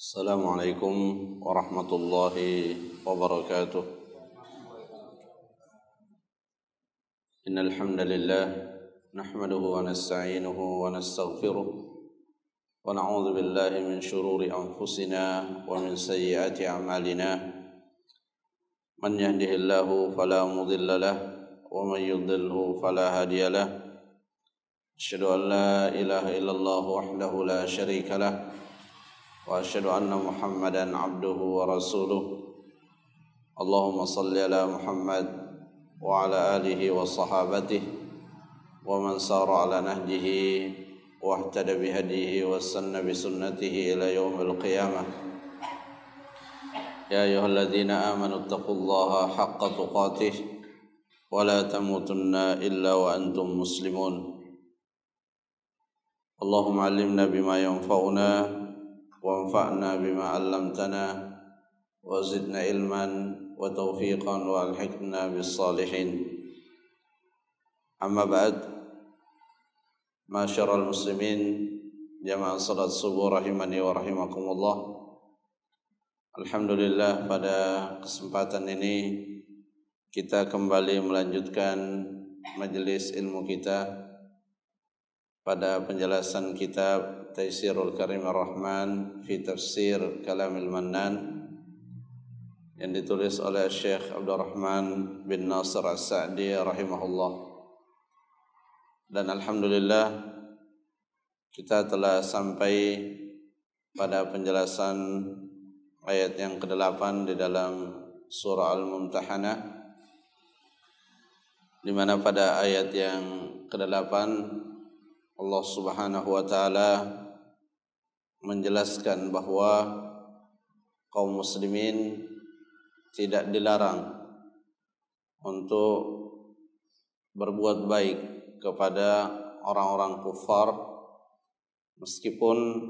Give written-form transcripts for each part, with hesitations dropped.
Assalamualaikum warahmatullahi wabarakatuh. Innal hamdalillah nahmaduhu wa nasta'inuhu wa nastaghfiruh wa na'udzu billahi min shururi anfusina wa min sayyiati a'malina. Man yahdihillahu fala mudilla lahu wa man yudlilhu fala hadiya lahu. Asyhadu an la ilaha illallah wahdahu la syarika lahu wa asyhadu anna Muhammadan abduhu wa rasuluh. Allahumma salli ala Muhammad wa ala alihi wa sahabatihi wa man sara ala nahjihi wa ihtada bihadihi wa sanna bi sunnatihi ila yaumil qiyamah. Ya ayyuhalladzina amanu taqullaha haqqa tuqatih wa la tamutunna illa wa antum muslimun. Allahumma 'allimna bima yanfa'una وانفعنا بما علمتنا وزدنا علما وتوفيقا والحقنا بالصالحين. أما بعد، معاشر المسلمين jamaah salat subuh rahimani wa rahimakumullah. Alhamdulillah, pada kesempatan ini kita kembali melanjutkan majelis ilmu kita pada penjelasan kitab Taisirul Karim Ar-Rahman fi Tafsir Kalamil Mannan yang ditulis oleh Syekh Abdurrahman bin Nasir As-Sa'di rahimahullah. Dan alhamdulillah kita telah sampai pada penjelasan ayat yang ke-8 di dalam surah Al-Mumtahanah, di mana pada ayat yang ke-8 Allah Subhanahu wa taala menjelaskan bahwa kaum muslimin tidak dilarang untuk berbuat baik kepada orang-orang kufar, meskipun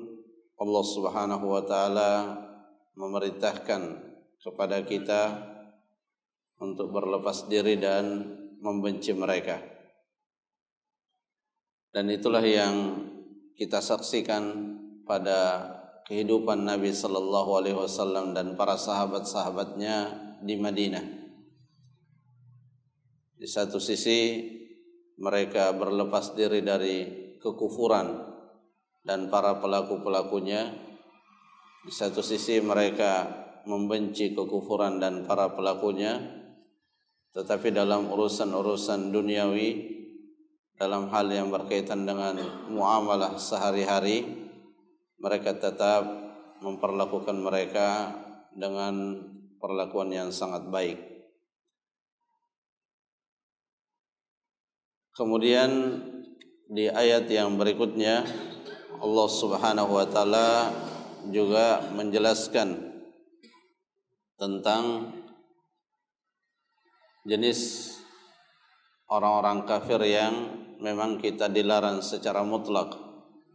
Allah Subhanahu wa taala memerintahkan kepada kita untuk berlepas diri dan membenci mereka. Dan itulah yang kita saksikan pada kehidupan Nabi sallallahu alaihi wasallam dan para sahabat-sahabatnya di Madinah. Di satu sisi mereka berlepas diri dari kekufuran dan para pelaku-pelakunya. Di satu sisi mereka membenci kekufuran dan para pelakunya. Tetapi dalam urusan-urusan duniawi, dalam hal yang berkaitan dengan muamalah sehari-hari, mereka tetap memperlakukan mereka dengan perlakuan yang sangat baik. Kemudian di ayat yang berikutnya Allah Subhanahu wa taala juga menjelaskan tentang jenis orang-orang kafir yang memang kita dilarang secara mutlak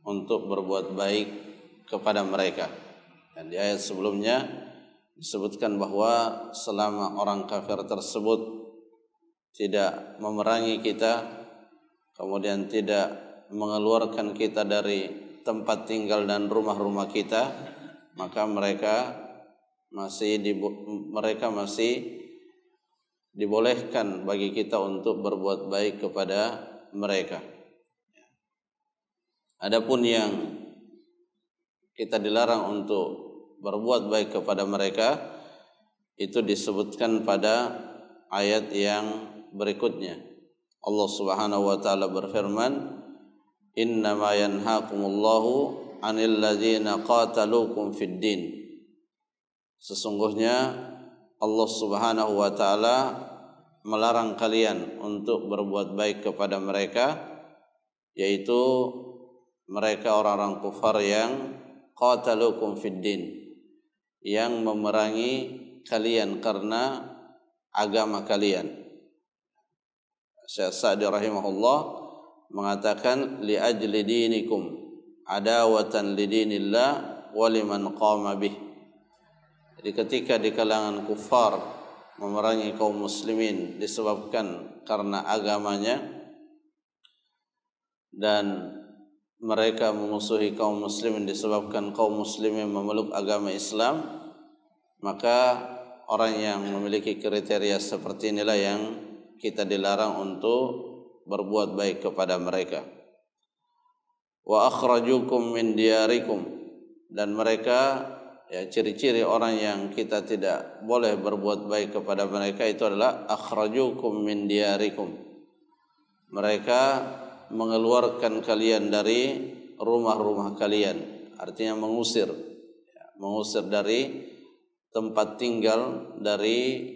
untuk berbuat baik kepada mereka. Dan di ayat sebelumnya disebutkan bahwa selama orang kafir tersebut tidak memerangi kita, kemudian tidak mengeluarkan kita dari tempat tinggal dan rumah-rumah kita, maka mereka masih dibolehkan bagi kita untuk berbuat baik kepada mereka. Adapun yang kita dilarang untuk berbuat baik kepada mereka itu disebutkan pada ayat yang berikutnya. Allah Subhanahu wa taala berfirman, "Innama yanhaakumullahu 'anil ladzina qataluukum fid din." Sesungguhnya Allah Subhanahu wa taala melarang kalian untuk berbuat baik kepada mereka, yaitu mereka orang-orang kufar yang qataluukum fid din, yang memerangi kalian karena agama kalian. Syekh Sa'di rahimahullah mengatakan li ajli dinikum adawatan lidinillah wa liman qama bih. Jadi ketika di kalangan kufar memerangi kaum muslimin disebabkan karena agamanya, dan mereka memusuhi kaum muslimin disebabkan kaum muslimin memeluk agama Islam, maka orang yang memiliki kriteria seperti inilah yang kita dilarang untuk berbuat baik kepada mereka. Wa akhrajukum min diyarikum, dan mereka, ya, ciri-ciri orang yang kita tidak boleh berbuat baik kepada mereka itu adalah akhrajukum min diyarikum. Mereka mengeluarkan kalian dari rumah-rumah kalian, artinya mengusir dari tempat tinggal, dari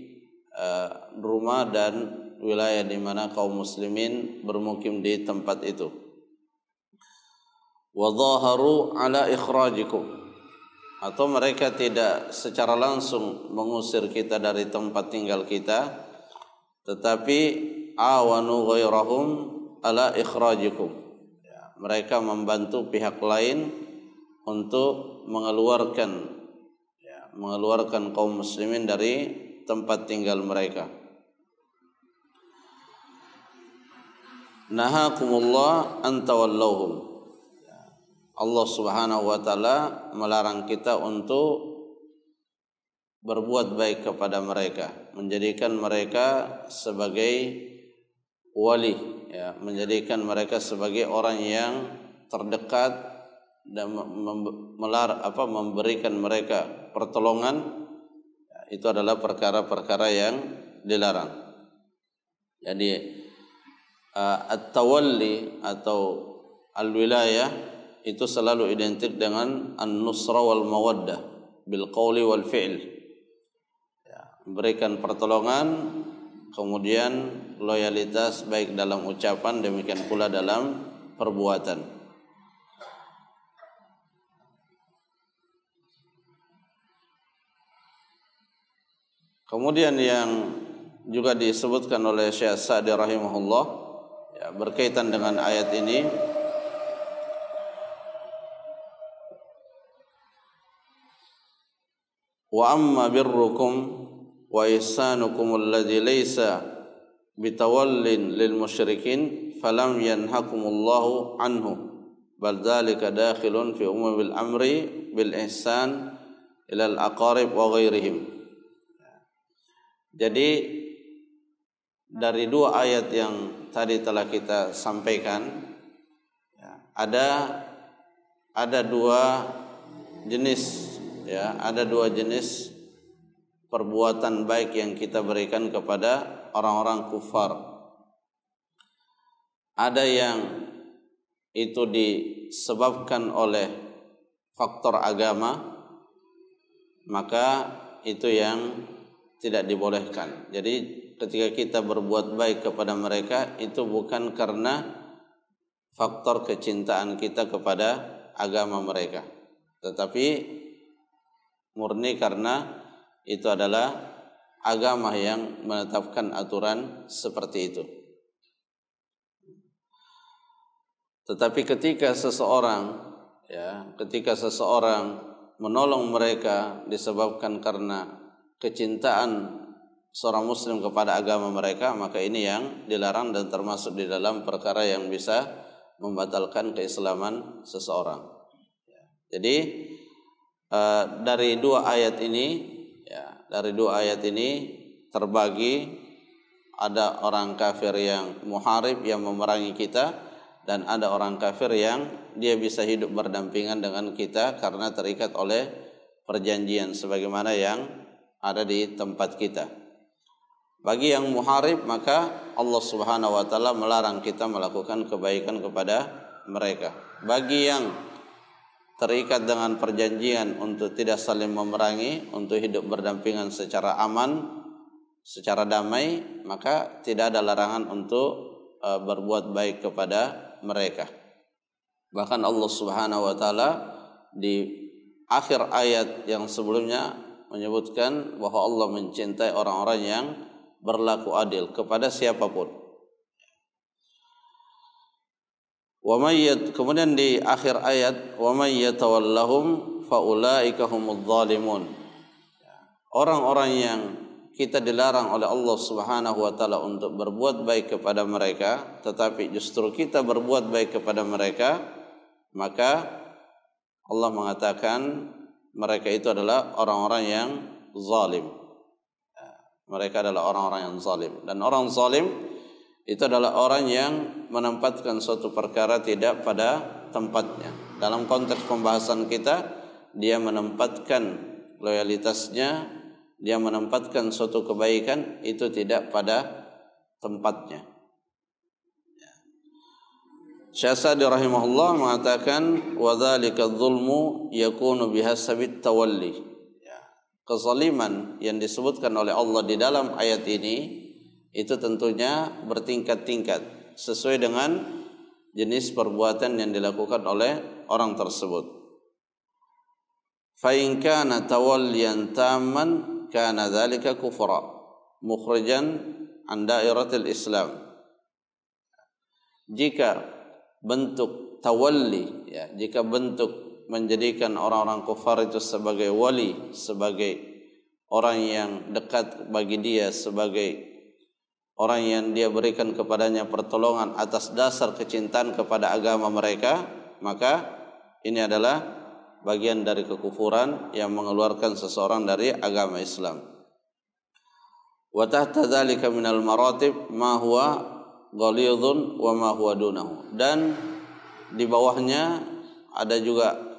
rumah dan wilayah di mana kaum muslimin bermukim di tempat itu. Wa dhaharu ala ikhrajikum, atau mereka tidak secara langsung mengusir kita dari tempat tinggal kita, tetapi awanu ghairahum ala ikhrajikum, mereka membantu pihak lain untuk mengeluarkan kaum muslimin dari tempat tinggal mereka. Nahakumullah an tawallahum, Allah Subhanahu wa taala melarang kita untuk berbuat baik kepada mereka, menjadikan mereka sebagai wali, ya, menjadikan mereka sebagai orang yang terdekat dan memberikan mereka pertolongan. Itu adalah perkara-perkara yang dilarang. Jadi at-tawalli atau al-wilayah itu selalu identik dengan an-nusra wal mawaddah bil qawli wal fi'l, ya, memberikan pertolongan, kemudian loyalitas baik dalam ucapan demikian pula dalam perbuatan. Kemudian yang juga disebutkan oleh Syekh Sa'di rahimahullah, ya, berkaitan dengan ayat ini, wa amma birrukum wa ihsanukum alladhi laysa bitawallin lil musyrikin falam yanhakumullahu anhu bal dzalika dakhilun fi umumil amri bil ihsan ila al aqarib wa ghairihim. Jadi dari dua ayat yang tadi telah kita sampaikan, ya, ada dua jenis, ya, ada dua jenis perbuatan baik yang kita berikan kepada orang-orang kufar. Ada yang itu disebabkan oleh faktor agama, maka itu yang tidak dibolehkan. Jadi ketika kita berbuat baik kepada mereka itu bukan karena faktor kecintaan kita kepada agama mereka, tetapi murni karena itu adalah agama yang menetapkan aturan seperti itu. Tetapi ketika seseorang menolong mereka disebabkan karena kecintaan seorang muslim kepada agama mereka, maka ini yang dilarang dan termasuk di dalam perkara yang bisa membatalkan keislaman seseorang. Jadi dari dua ayat ini terbagi, ada orang kafir yang muharib, yang memerangi kita, dan ada orang kafir yang dia bisa hidup berdampingan dengan kita karena terikat oleh perjanjian sebagaimana yang ada di tempat kita. Bagi yang muharib, maka Allah Subhanahu wa taala melarang kita melakukan kebaikan kepada mereka. Bagi yang terikat dengan perjanjian untuk tidak saling memerangi, untuk hidup berdampingan secara aman, secara damai, maka tidak ada larangan untuk berbuat baik kepada mereka. Bahkan Allah Subhanahu wa taala di akhir ayat yang sebelumnya menyebutkan bahwa Allah mencintai orang-orang yang berlaku adil kepada siapapun. Kemudian di akhir ayat, wa may yatawallahum faulaika humudz zalimun. Orang-orang yang kita dilarang oleh Allah Subhanahu wa taala untuk berbuat baik kepada mereka, tetapi justru kita berbuat baik kepada mereka, maka Allah mengatakan mereka itu adalah orang-orang yang zalim. Mereka adalah orang-orang yang zalim. Dan orang zalim itu adalah orang yang menempatkan suatu perkara tidak pada tempatnya. Dalam konteks pembahasan kita, dia menempatkan loyalitasnya, dia menempatkan suatu kebaikan itu tidak pada tempatnya. Syekh Sa'di rahimahullah mengatakan wa dzalika dzulmu yakunu bihasabit tawalli. Kezaliman yang disebutkan oleh Allah di dalam ayat ini itu tentunya bertingkat-tingkat sesuai dengan jenis perbuatan yang dilakukan oleh orang tersebut. Fa in kana tawalliyan tamman kana dzalika kufra mukhrijan an dairatil Islam. Jika bentuk tawalli, jika bentuk menjadikan orang-orang kufar itu sebagai wali, sebagai orang yang dekat bagi dia, sebagai orang yang dia berikan kepadanya pertolongan atas dasar kecintaan kepada agama mereka, maka ini adalah bagian dari kekufuran yang mengeluarkan seseorang dari agama Islam. Wa tahta dzalika minal maratib ma huwa ghalidhun wa ma huwa dunahu. Dan di bawahnya ada juga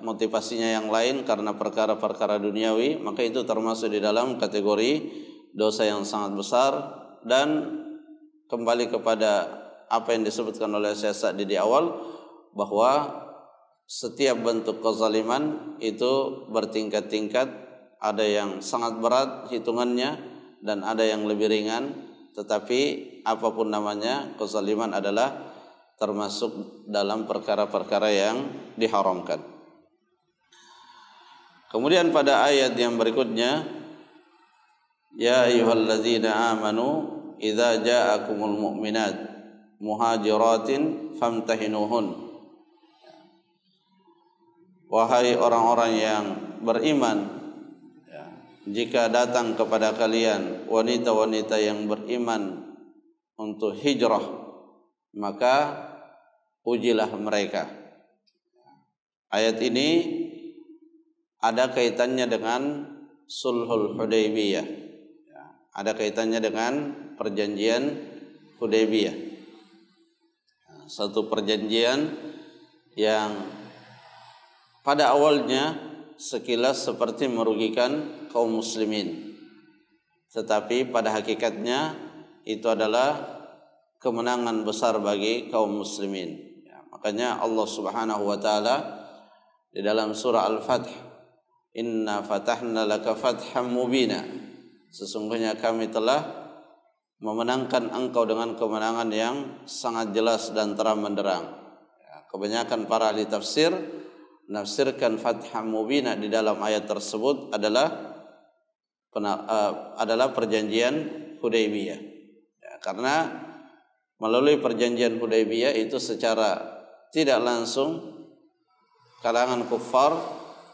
motivasinya yang lain karena perkara-perkara duniawi, maka itu termasuk di dalam kategori dosa yang sangat besar. Dan kembali kepada apa yang disebutkan oleh Syekh Sa'di di awal, bahwa setiap bentuk kezaliman itu bertingkat-tingkat, ada yang sangat berat hitungannya dan ada yang lebih ringan, tetapi apapun namanya, kezaliman adalah termasuk dalam perkara-perkara yang diharamkan. Kemudian pada ayat yang berikutnya, ya ayyuhalladzina amanu idza ja'akumul mu'minat muhajiratin famtahinuhun. Wahai orang-orang yang beriman, jika datang kepada kalian wanita-wanita yang beriman untuk hijrah, maka ujilah mereka. Ayat ini ada kaitannya dengan Sulhul Hudaybiyah. Ada kaitannya dengan perjanjian Hudaybiyah. Satu perjanjian yang pada awalnya sekilas seperti merugikan kaum muslimin, tetapi pada hakikatnya itu adalah kemenangan besar bagi kaum muslimin. Makanya Allah Subhanahu wa taala di dalam surah Al-Fath, inna fatahna laka fatham mubina, sesungguhnya kami telah memenangkan engkau dengan kemenangan yang sangat jelas dan terang benderang. Kebanyakan para ahli tafsir menafsirkan fatham mubina di dalam ayat tersebut adalah perjanjian Hudaybiyah. Karena melalui perjanjian Hudaybiyah itu secara tidak langsung kalangan kufar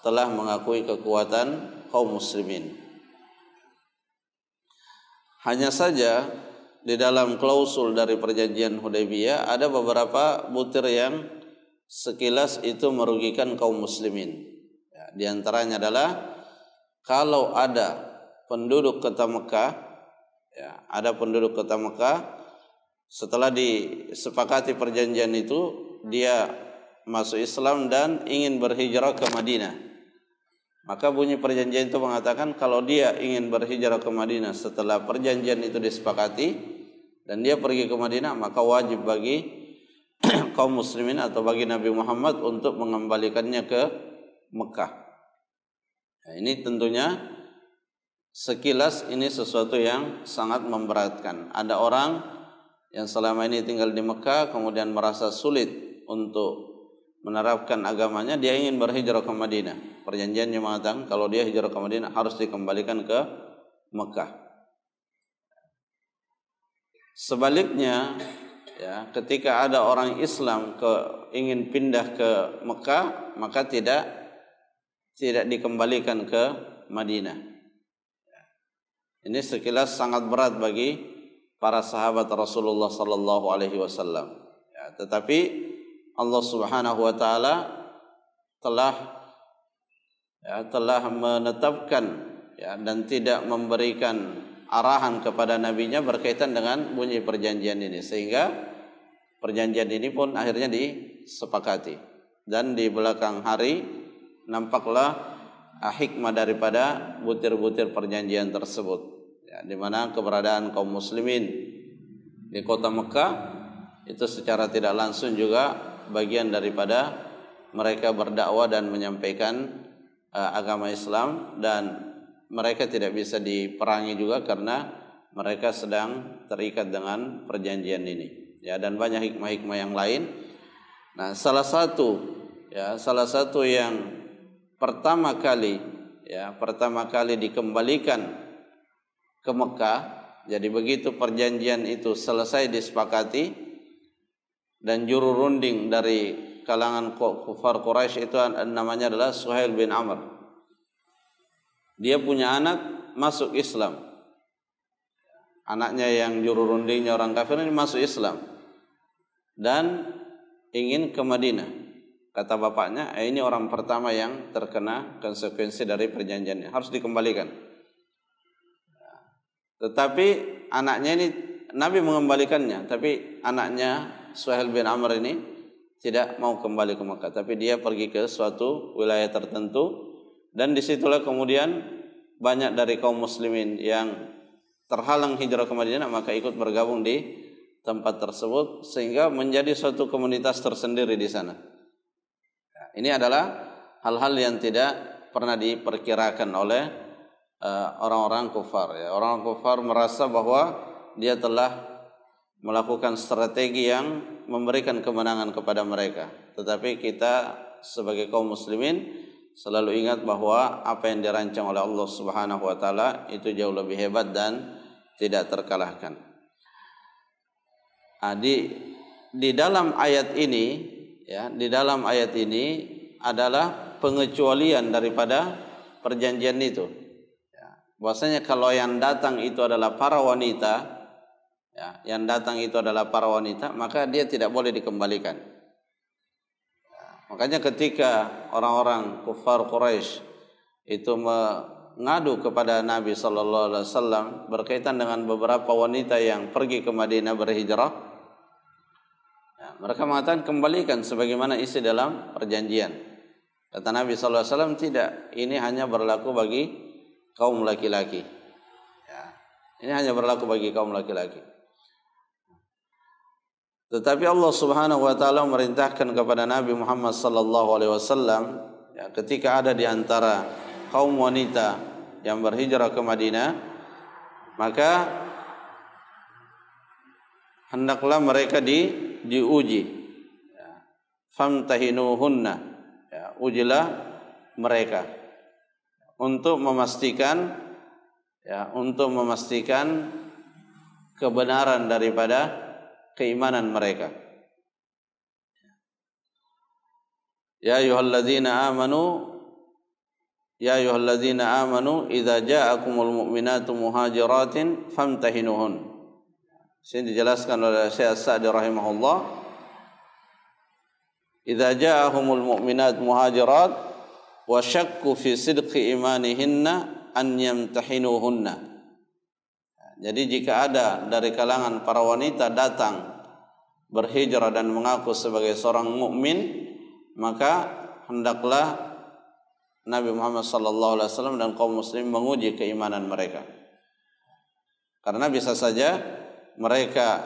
telah mengakui kekuatan kaum muslimin. Hanya saja di dalam klausul dari perjanjian Hudaybiyah ada beberapa butir yang sekilas itu merugikan kaum muslimin. Di antaranya adalah kalau ada penduduk kota Mekah, ada penduduk kota Mekah setelah disepakati perjanjian itu dia masuk Islam dan ingin berhijrah ke Madinah. Maka bunyi perjanjian itu mengatakan kalau dia ingin berhijrah ke Madinah setelah perjanjian itu disepakati dan dia pergi ke Madinah, maka wajib bagi kaum muslimin atau bagi Nabi Muhammad untuk mengembalikannya ke Mekah. Nah, ini tentunya sekilas ini sesuatu yang sangat memberatkan. Ada orang yang selama ini tinggal di Mekah kemudian merasa sulit untuk menerapkan agamanya, dia ingin berhijrah ke Madinah. Perjanjiannya mengatakan kalau dia hijrah ke Madinah harus dikembalikan ke Mekah. Sebaliknya, ketika ada orang Islam ingin pindah ke Mekah, maka tidak dikembalikan ke Madinah. Ini sekilas sangat berat bagi para sahabat Rasulullah sallallahu alaihi wasallam. Tetapi Allah Subhanahu wa taala telah menetapkan dan tidak memberikan arahan kepada nabinya berkaitan dengan bunyi perjanjian ini, sehingga perjanjian ini pun akhirnya disepakati. Dan di belakang hari nampaklah hikmah daripada butir-butir perjanjian tersebut, di mana keberadaan kaum muslimin di kota Mekah itu secara tidak langsung juga bagian daripada mereka berdakwah dan menyampaikan agama Islam, dan mereka tidak bisa diperangi juga karena mereka sedang terikat dengan perjanjian ini, dan banyak hikmah-hikmah yang lain. Nah, salah satu yang pertama kali dikembalikan ke Mekah. Jadi begitu perjanjian itu selesai disepakati dan juru runding dari kalangan kufar Quraisy itu namanya adalah Suhail bin Amr. Dia punya anak masuk Islam. Anaknya yang juru rundingnya orang kafir ini masuk Islam dan ingin ke Madinah. Kata bapaknya, ini orang pertama yang terkena konsekuensi dari perjanjian ini, harus dikembalikan. Tetapi anaknya ini Nabi mengembalikannya, tapi anaknya Suhail bin Amr ini tidak mau kembali ke Mekah, tapi dia pergi ke suatu wilayah tertentu, dan disitulah kemudian banyak dari kaum muslimin yang terhalang hijrah ke Madinah maka ikut bergabung di tempat tersebut, sehingga menjadi suatu komunitas tersendiri di sana. Ini adalah hal-hal yang tidak pernah diperkirakan oleh orang-orang kufar. Orang kufar merasa bahwa dia telah melakukan strategi yang memberikan kemenangan kepada mereka. Tetapi kita sebagai kaum muslimin selalu ingat bahwa apa yang dirancang oleh Allah Subhanahu wa taala itu jauh lebih hebat dan tidak terkalahkan. Di dalam ayat ini, adalah pengecualian daripada perjanjian itu. Bahwasanya kalau yang datang itu adalah para wanita, maka dia tidak boleh dikembalikan. Makanya ketika orang-orang kufar Quraisy itu mengadu kepada Nabi sallallahu alaihi wasallam berkaitan dengan beberapa wanita yang pergi ke Madinah berhijrah, mereka mengatakan kembalikan sebagaimana isi dalam perjanjian. Kata Nabi sallallahu alaihi wasallam, tidak, ini hanya berlaku bagi kaum laki-laki. Ini hanya berlaku bagi kaum laki-laki. Tetapi Allah Subhanahu wa taala memerintahkan kepada Nabi Muhammad sallallahu alaihi wasallam, ketika ada di antara kaum wanita yang berhijrah ke Madinah, maka hendaklah mereka diuji. Famtahinuhunna, ujilah mereka untuk memastikan kebenaran daripada keimanan mereka. Ya ayyuhalladzina amanu idza ja'akumul mu'minatu muhajiratin famtahinuhun. Sini dijelaskan oleh Syekh As-Sa'di rahimahullah, idza ja'ahumul mu'minat muhajirat wa syakku fi sidqi imanihinna an yamtahinuhunna. Jadi jika ada dari kalangan para wanita datang berhijrah dan mengaku sebagai seorang mukmin, maka hendaklah Nabi Muhammad sallallahu alaihi wasallam dan kaum muslim menguji keimanan mereka. Karena bisa saja mereka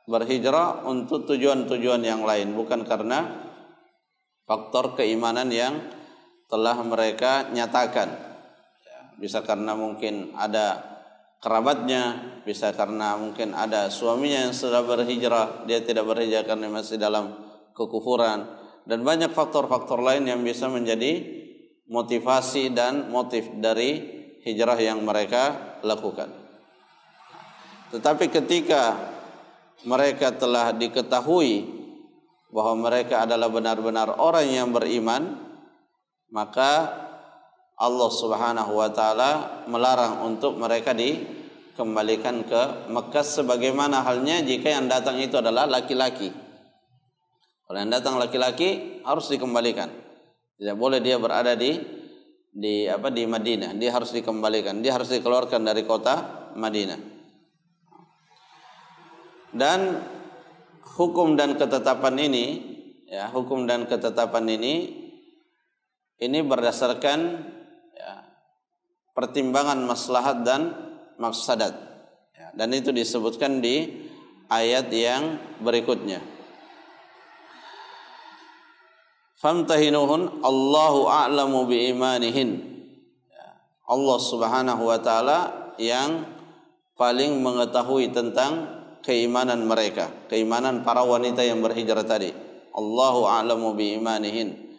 berhijrah untuk tujuan-tujuan yang lain, bukan karena faktor keimanan yang telah mereka nyatakan. Bisa karena mungkin ada kerabatnya, bisa karena mungkin ada suaminya yang sudah berhijrah, dia tidak berhijrah karena masih dalam kekufuran, dan banyak faktor-faktor lain yang bisa menjadi motivasi dan motif dari hijrah yang mereka lakukan. Tetapi ketika mereka telah diketahui bahwa mereka adalah benar-benar orang yang beriman, maka Allah Subhanahu wa taala melarang untuk mereka dikembalikan ke Mekah, sebagaimana halnya jika yang datang itu adalah laki-laki. Kalau yang datang laki-laki harus dikembalikan. Tidak boleh dia berada di Madinah. Dia harus dikembalikan. Dia harus dikeluarkan dari kota Madinah. Dan hukum dan ketetapan ini berdasarkan pertimbangan maslahat dan mafsadat. Dan itu disebutkan di ayat yang berikutnya. Famtahinuhun Allahu a'lamu biimanihin. Allah Subhanahu wa taala yang paling mengetahui tentang keimanan mereka, keimanan para wanita yang berhijrah tadi. Allahu a'lamu biimanihin.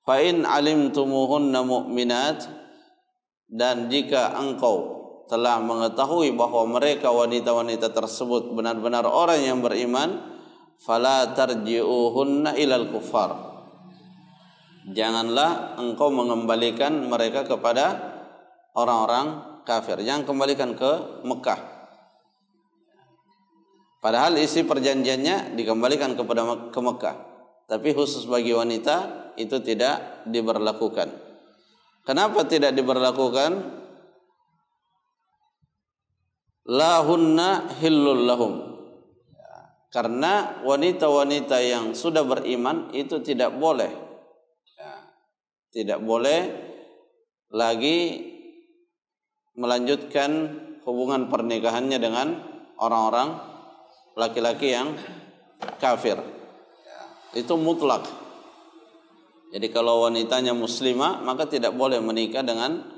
Fa in alimtumuhunna mu'minat, dan jika engkau telah mengetahui bahwa mereka wanita-wanita tersebut benar-benar orang yang beriman, fala tarji'uhunna ilal kuffar. Janganlah engkau mengembalikan mereka kepada orang-orang kafir. Jangan kembalikan ke Mekah. Padahal isi perjanjiannya dikembalikan ke Mekah. Tapi khusus bagi wanita itu tidak diberlakukan. Kenapa tidak diberlakukan? Lahunna hillul lahum. Karena wanita-wanita yang sudah beriman itu tidak boleh lagi melanjutkan hubungan pernikahannya dengan orang-orang laki-laki yang kafir. Itu mutlak. Jadi kalau wanitanya muslimah, maka tidak boleh menikah dengan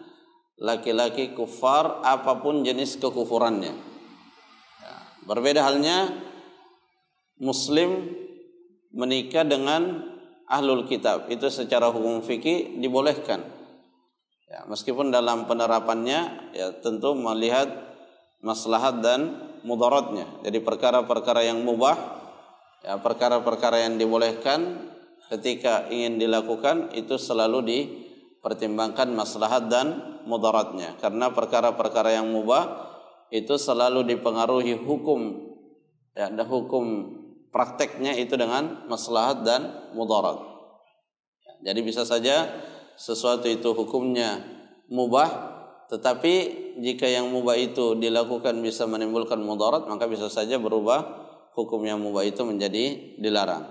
laki-laki kufar apapun jenis kekufurannya. Berbeda halnya muslim menikah dengan ahlul kitab, itu secara hukum fikih dibolehkan. Meskipun dalam penerapannya tentu melihat maslahat dan mudaratnya. Jadi perkara-perkara yang mubah, perkara-perkara yang dibolehkan ketika ingin dilakukan itu selalu dipertimbangkan maslahat dan mudaratnya. Karena perkara-perkara yang mubah itu selalu dipengaruhi hukum dan hukum prakteknya itu dengan maslahat dan mudarat. Jadi bisa saja sesuatu itu hukumnya mubah, tetapi jika yang mubah itu dilakukan bisa menimbulkan mudarat, maka bisa saja berubah hukum yang mubah itu menjadi dilarang.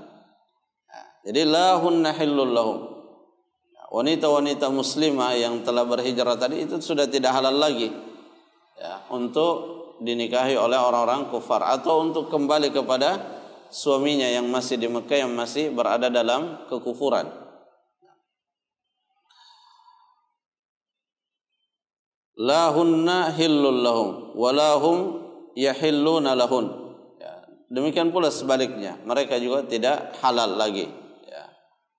Jadi lahunna hillul lahum. Wanita-wanita muslimah yang telah berhijrah tadi itu sudah tidak halal lagi untuk dinikahi oleh orang-orang kufar atau untuk kembali kepada suaminya yang masih di Mekah, yang masih berada dalam kekufuran. Lahunna hillul lahum walahum yahilluna lahun. Demikian pula sebaliknya, mereka juga tidak halal lagi.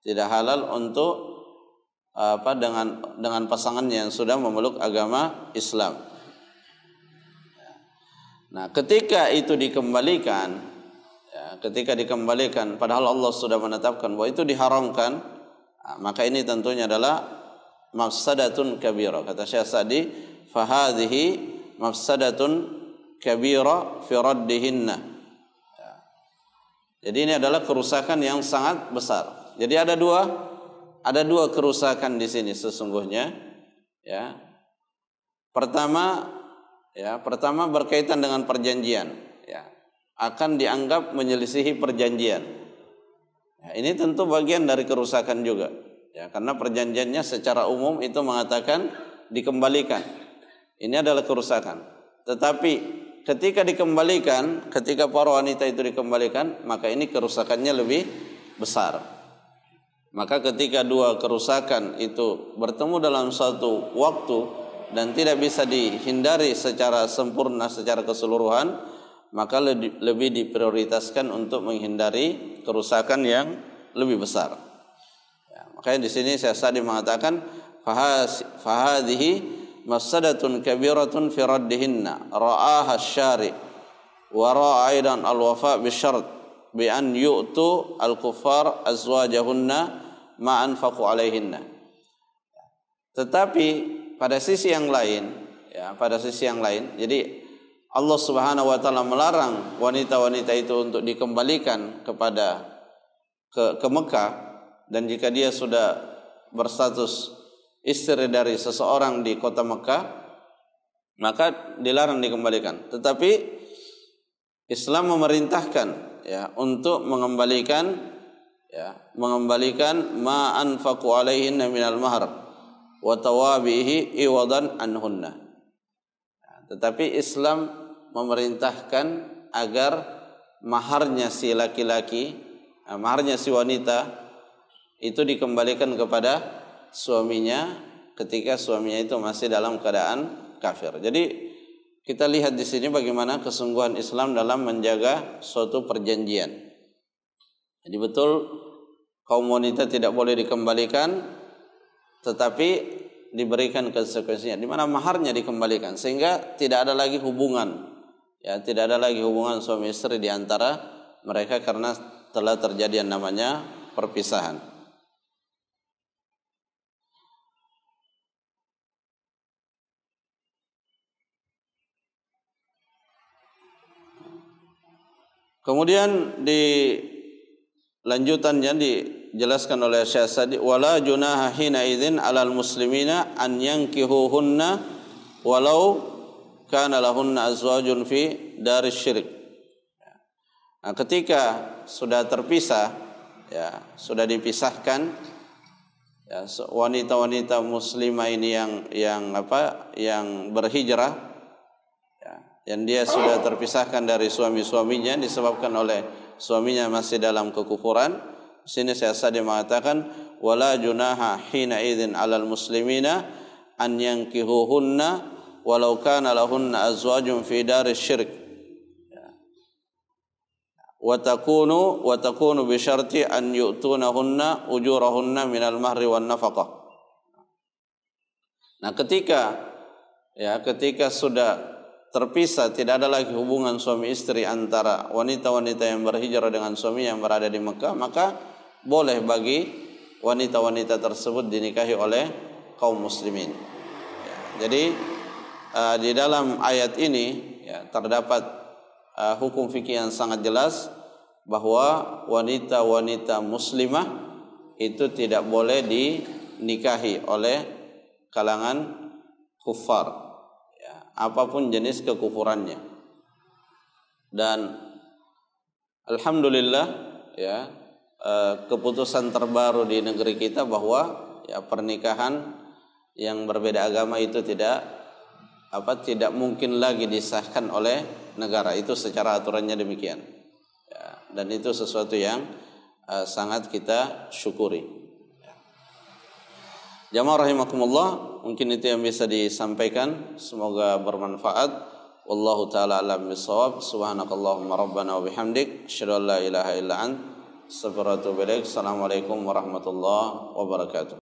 Tidak halal untuk dengan pasangannya yang sudah memeluk agama Islam. Nah, ketika itu dikembalikan, padahal Allah sudah menetapkan bahwa itu diharamkan, maka ini tentunya adalah mafsadatun kabira. Kata Syekh Sa'di, fahadhihi mafsadatun kabira fi raddihinna. Jadi ini adalah kerusakan yang sangat besar. Jadi ada dua kerusakan di sini sesungguhnya. Pertama berkaitan dengan perjanjian. Akan dianggap menyelisihi perjanjian. Ini tentu bagian dari kerusakan juga. Karena perjanjiannya secara umum itu mengatakan dikembalikan. Ini adalah kerusakan. Tetapi ketika para wanita itu dikembalikan, maka ini kerusakannya lebih besar. Maka ketika dua kerusakan itu bertemu dalam suatu waktu dan tidak bisa dihindari secara sempurna, secara keseluruhan, maka lebih diprioritaskan untuk menghindari kerusakan yang lebih besar. Makanya di sini Syekh Sa'di mengatakan fahadhihi mafsadatun kabiratun fi raddihinna ra'aha asy-syari' wa ra'a aidan al-wafa' bisyart bi an yu'tu al-kuffar azwajahunna ma anfaqu alaihinna. Tetapi pada sisi yang lain, jadi Allah Subhanahu wa taala melarang wanita-wanita itu untuk dikembalikan kepada ke Mekah, dan jika dia sudah berstatus istri dari seseorang di kota Mekah, maka dilarang dikembalikan. Tetapi Islam memerintahkan ya untuk mengembalikan ma anfaqu alaihinna minal mahr wa tawabihi iwadan anhunna. Tetapi Islam memerintahkan agar maharnya si laki-laki, maharnya si wanita itu dikembalikan kepada suaminya ketika suaminya itu masih dalam keadaan kafir. Jadi kita lihat di sini bagaimana kesungguhan Islam dalam menjaga suatu perjanjian. Jadi betul kaum wanita tidak boleh dikembalikan, tetapi diberikan konsekuensinya di mana maharnya dikembalikan, sehingga tidak ada lagi hubungan, tidak ada lagi hubungan suami istri di antara mereka karena telah terjadi yang namanya perpisahan. Kemudian di lanjutannya dijelaskan oleh Syekh Sa'di, wala junaha hina idzin 'alal muslimina an yankihuhunna walau kana lahunna azwajun fi daris syirik. Nah, ketika sudah terpisah, sudah dipisahkan, wanita-wanita muslimah ini yang berhijrah, yang dia sudah terpisahkan dari suami-suaminya disebabkan oleh suaminya masih dalam kekufuran. Di sini Syekh Sa'di mengatakan wala junaha hina idzin 'alal muslimina an yankihuhunna walau kana lahunna azwajun fi daris syirk wa takunu bi syarti an yu'tunahunna ujurahunna minal mahri wan nafaqah. Nah, ketika sudah terpisah, tidak ada lagi hubungan suami istri antara wanita-wanita yang berhijrah dengan suami yang berada di Mekah, maka boleh bagi wanita-wanita tersebut dinikahi oleh kaum muslimin. Jadi di dalam ayat ini terdapat hukum fikih yang sangat jelas bahwa wanita-wanita muslimah itu tidak boleh dinikahi oleh kalangan kufar, apapun jenis kekufurannya. Dan alhamdulillah keputusan terbaru di negeri kita bahwa pernikahan yang berbeda agama itu tidak mungkin lagi disahkan oleh negara, itu secara aturannya demikian. Dan itu sesuatu yang sangat kita syukuri. Jamaah rahimakumullah, mungkin itu yang bisa disampaikan, semoga bermanfaat. Wallahu taala alam bisawab. Subhanakallahumma rabbana wa bihamdik, asyhadu an la ilaha illa ant, astaghfiruka wa atubu ilaik. Assalamualaikum warahmatullahi wabarakatuh.